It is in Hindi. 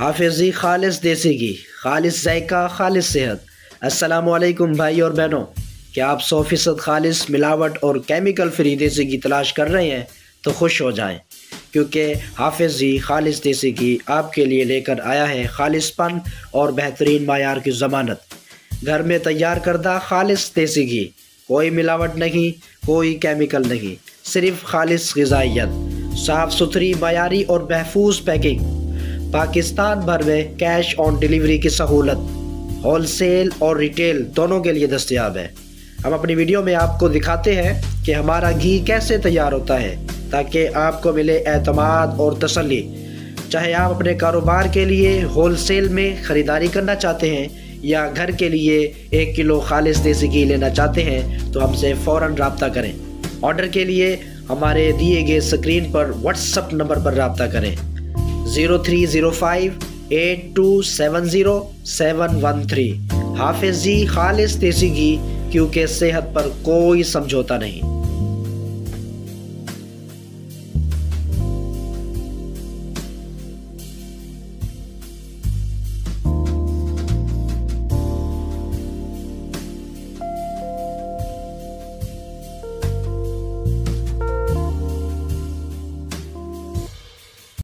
हाफिज़ी खालिस देसी घी, खालिस जायका, खालिस सेहत। अस्सलामुअलैकुम भाई और बहनों, क्या आप 100% खालिस, मिलावट और केमिकल फ्री देसी घी तलाश कर रहे हैं तो खुश हो जाएं, क्योंकि हाफिज़ी खालिस देसी घी आपके लिए लेकर आया है खालिसपन और बेहतरीन मायार की ज़मानत। घर में तैयार करदा खालिस देसी घी, कोई मिलावट नहीं, कोई केमिकल नहीं, सिर्फ खालिस ग़िज़ाइयत, साफ़ सुथरी, मायारी और महफूज पैकिंग। पाकिस्तान भर में कैश ऑन डिलीवरी की सहूलत होलसेल और रिटेल दोनों के लिए दस्तयाब है। हम अपनी वीडियो में आपको दिखाते हैं कि हमारा घी कैसे तैयार होता है, ताकि आपको मिले एतमाद और तसल्ली। चाहे आप अपने कारोबार के लिए होलसेल में ख़रीदारी करना चाहते हैं या घर के लिए 1 किलो खालिस देसी घी लेना चाहते हैं तो हमसे फ़ौरन रब्ता करें। ऑर्डर के लिए हमारे दिए गए स्क्रीन पर व्हाट्सएप नंबर पर रब्ता करें 0305 8270 713। हाफिज़ी खालिस देसी घी, क्योंकि सेहत पर कोई समझौता नहीं।